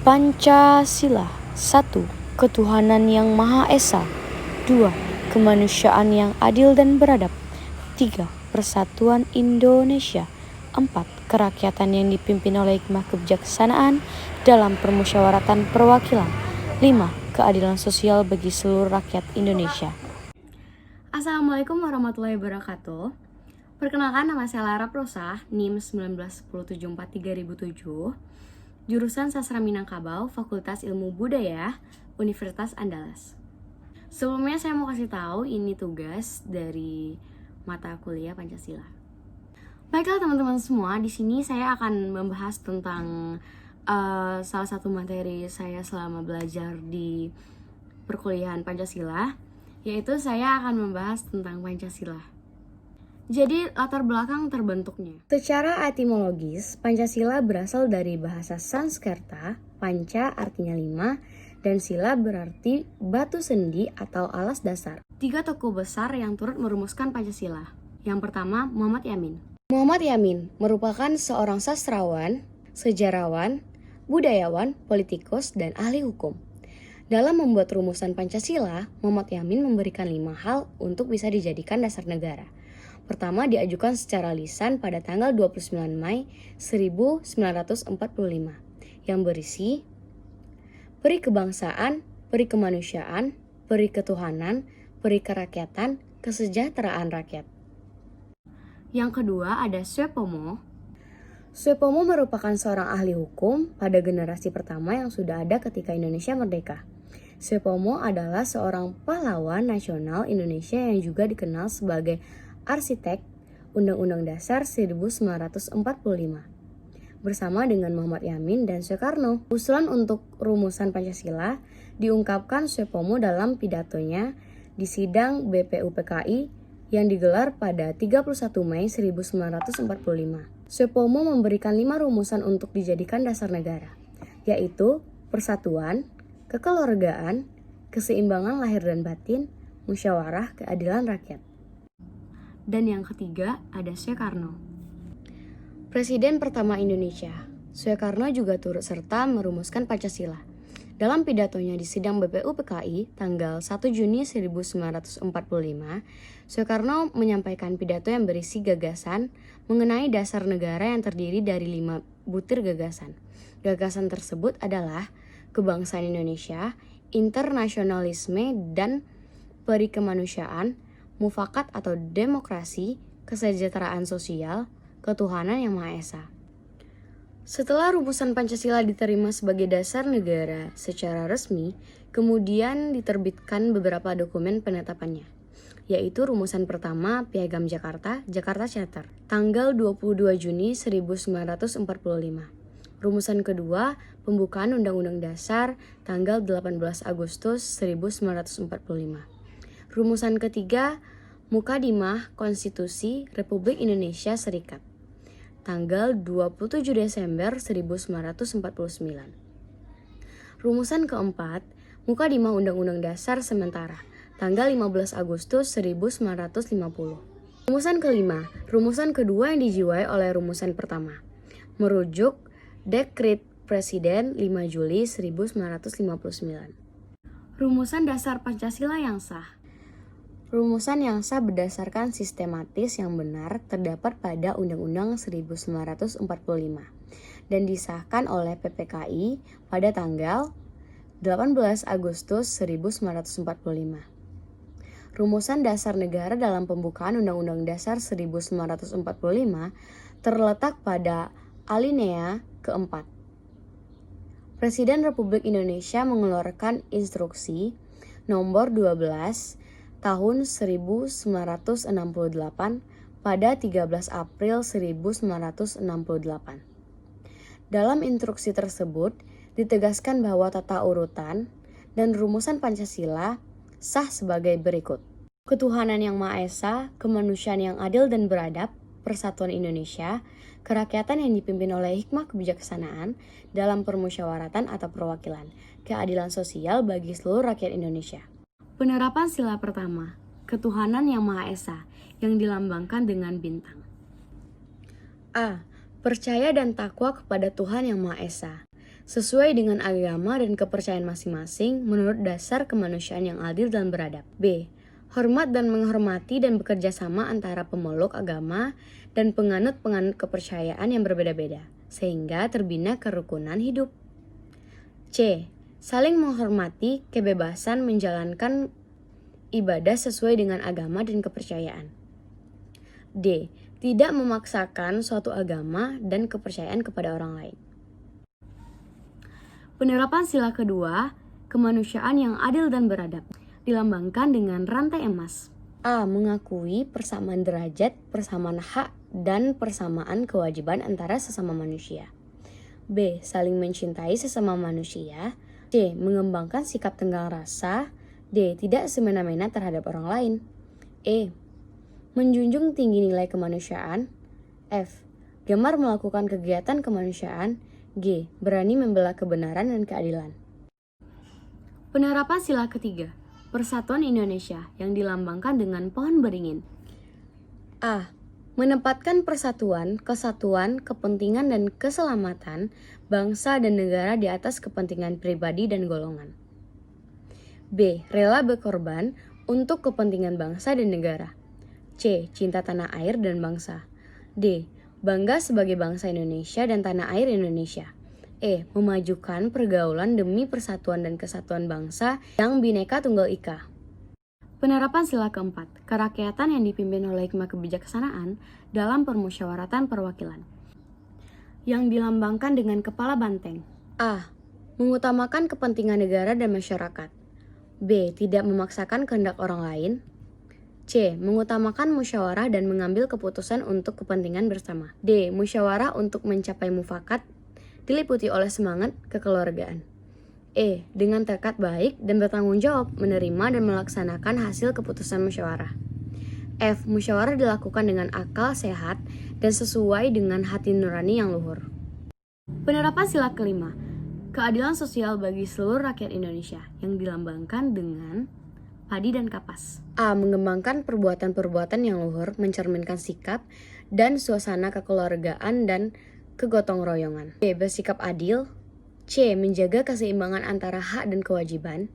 Pancasila. 1. Ketuhanan yang Maha Esa. 2. Kemanusiaan yang adil dan beradab. 3. Persatuan Indonesia. 4. Kerakyatan yang dipimpin oleh hikmah kebijaksanaan dalam permusyawaratan perwakilan. 5. Keadilan sosial bagi seluruh rakyat Indonesia. Assalamualaikum warahmatullahi wabarakatuh. Perkenalkan, nama saya Lara Prosa, NIM 1910743007, jurusan Sastra Minangkabau, Fakultas Ilmu Budaya, Universitas Andalas. Sebelumnya saya mau kasih tahu ini tugas dari mata kuliah Pancasila. Baiklah teman-teman semua, di sini saya akan membahas tentang salah satu materi saya selama belajar di perkuliahan Pancasila, yaitu saya akan membahas tentang Pancasila. Jadi latar belakang terbentuknya. Secara etimologis, Pancasila berasal dari bahasa Sanskerta, panca artinya 5, dan sila berarti batu sendi atau alas dasar. 3 tokoh besar yang turut merumuskan Pancasila. Yang pertama, Muhammad Yamin. Muhammad Yamin merupakan seorang sastrawan, sejarawan, budayawan, politikus, dan ahli hukum. Dalam membuat rumusan Pancasila, Muhammad Yamin memberikan 5 hal untuk bisa dijadikan dasar negara. Pertama, diajukan secara lisan pada tanggal 29 Mei 1945 yang berisi peri kebangsaan, peri kemanusiaan, peri ketuhanan, peri kerakyatan, kesejahteraan rakyat. Yang kedua ada Suepomo. Suepomo merupakan seorang ahli hukum pada generasi pertama yang sudah ada ketika Indonesia merdeka. Suepomo adalah seorang pahlawan nasional Indonesia yang juga dikenal sebagai arsitek Undang-Undang Dasar 1945 bersama dengan Muhammad Yamin dan Soekarno. Usulan untuk rumusan Pancasila diungkapkan Suepomo dalam pidatonya di sidang BPUPKI yang digelar pada 31 Mei 1945. Suepomo memberikan 5 rumusan untuk dijadikan dasar negara, yaitu persatuan, kekeluargaan, keseimbangan lahir dan batin, musyawarah, keadilan rakyat. Dan yang ketiga ada Soekarno. Presiden pertama Indonesia, Soekarno juga turut serta merumuskan Pancasila. Dalam pidatonya di sidang BPUPKI tanggal 1 Juni 1945, Soekarno menyampaikan pidato yang berisi gagasan mengenai dasar negara yang terdiri dari 5 butir gagasan. Gagasan tersebut adalah kebangsaan Indonesia, internasionalisme dan perikemanusiaan, mufakat atau demokrasi, kesejahteraan sosial, ketuhanan yang Maha Esa. Setelah rumusan Pancasila diterima sebagai dasar negara secara resmi, kemudian diterbitkan beberapa dokumen penetapannya, yaitu rumusan pertama Piagam Jakarta, Jakarta Charter, tanggal 22 Juni 1945. Rumusan kedua, pembukaan Undang-Undang Dasar, tanggal 18 Agustus 1945. Rumusan ketiga, Mukadimah Konstitusi Republik Indonesia Serikat, tanggal 27 Desember 1949. Rumusan keempat, Mukadimah Undang-Undang Dasar Sementara, tanggal 15 Agustus 1950. Rumusan kelima, rumusan kedua yang dijiwai oleh rumusan pertama, merujuk Dekret Presiden 5 Juli 1959. Rumusan dasar Pancasila yang sah. Rumusan yang sah berdasarkan sistematis yang benar terdapat pada Undang-Undang 1945 dan disahkan oleh PPKI pada tanggal 18 Agustus 1945. Rumusan dasar negara dalam pembukaan Undang-Undang Dasar 1945 terletak pada alinea keempat. Presiden Republik Indonesia mengeluarkan instruksi nomor 12 tahun 1968 pada 13 April 1968. Dalam instruksi tersebut ditegaskan bahwa tata urutan dan rumusan Pancasila sah sebagai berikut. Ketuhanan yang Maha Esa, kemanusiaan yang adil dan beradab, persatuan Indonesia, kerakyatan yang dipimpin oleh hikmah kebijaksanaan dalam permusyawaratan atau perwakilan, keadilan sosial bagi seluruh rakyat Indonesia. Penerapan sila pertama, ketuhanan yang Maha Esa, yang dilambangkan dengan bintang. A. Percaya dan takwa kepada Tuhan yang Maha Esa. sesuai dengan agama dan kepercayaan masing-masing menurut dasar kemanusiaan yang adil dan beradab. B. Hormat dan menghormati dan bekerja sama antara pemeluk agama dan penganut-penganut kepercayaan yang berbeda-beda, sehingga terbina kerukunan hidup. C. Saling menghormati kebebasan menjalankan ibadah sesuai dengan agama dan kepercayaan. D. Tidak memaksakan suatu agama dan kepercayaan kepada orang lain. Penerapan sila kedua, kemanusiaan yang adil dan beradab, dilambangkan dengan rantai emas. A. Mengakui persamaan derajat, persamaan hak, dan persamaan kewajiban antara sesama manusia. B. Saling mencintai sesama manusia. C. Mengembangkan sikap tenggang rasa. D. Tidak semena-mena terhadap orang lain. E. Menjunjung tinggi nilai kemanusiaan. F. Gemar melakukan kegiatan kemanusiaan. G. Berani membela kebenaran dan keadilan. Penerapan sila ketiga, Persatuan Indonesia yang dilambangkan dengan pohon beringin. A. Menempatkan persatuan, kesatuan, kepentingan, dan keselamatan bangsa dan negara di atas kepentingan pribadi dan golongan. B. Rela berkorban untuk kepentingan bangsa dan negara. C. Cinta tanah air dan bangsa. D. Bangga sebagai bangsa Indonesia dan tanah air Indonesia. E. Memajukan pergaulan demi persatuan dan kesatuan bangsa yang Bhinneka Tunggal Ika. Penerapan sila keempat, kerakyatan yang dipimpin oleh hikmah kebijaksanaan dalam permusyawaratan perwakilan, yang dilambangkan dengan kepala banteng. A. Mengutamakan kepentingan negara dan masyarakat. B. Tidak memaksakan kehendak orang lain. C. Mengutamakan musyawarah dan mengambil keputusan untuk kepentingan bersama. D. Musyawarah untuk mencapai mufakat diliputi oleh semangat kekeluargaan. E. Dengan tekad baik dan bertanggung jawab menerima dan melaksanakan hasil keputusan musyawarah. F. Musyawarah dilakukan dengan akal sehat dan sesuai dengan hati nurani yang luhur. Penerapan sila kelima, keadilan sosial bagi seluruh rakyat Indonesia yang dilambangkan dengan padi dan kapas. A. Mengembangkan perbuatan-perbuatan yang luhur, mencerminkan sikap dan suasana kekeluargaan dan kegotong royongan. B. Bersikap adil. C. Menjaga keseimbangan antara hak dan kewajiban.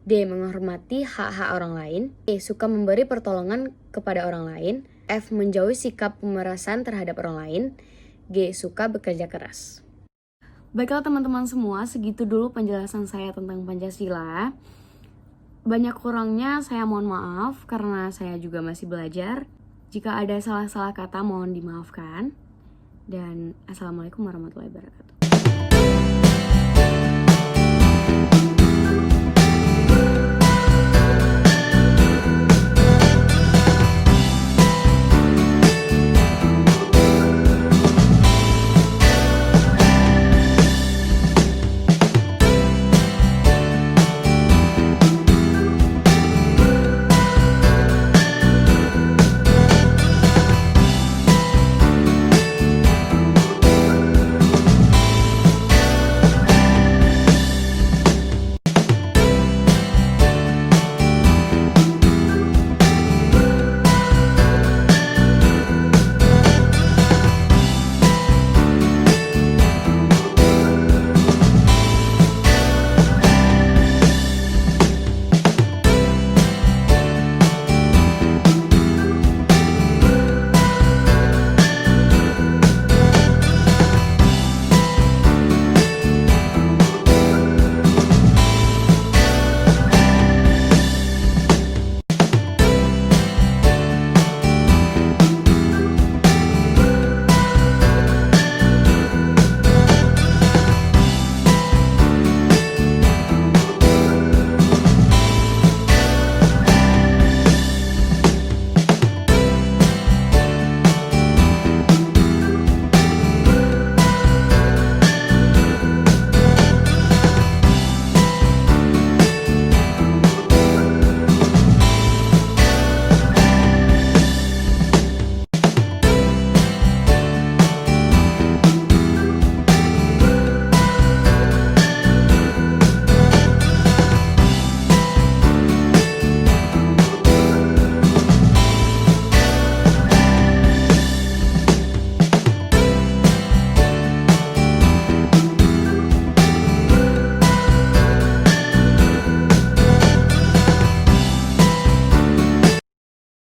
D. Menghormati hak-hak orang lain. E. Suka memberi pertolongan kepada orang lain. F. Menjauhi sikap pemerasan terhadap orang lain. G. Suka bekerja keras. Baiklah teman-teman semua, segitu dulu penjelasan saya tentang Pancasila. Banyak kurangnya saya mohon maaf karena saya juga masih belajar. Jika ada salah-salah kata mohon dimaafkan. Dan Assalamualaikum warahmatullahi wabarakatuh.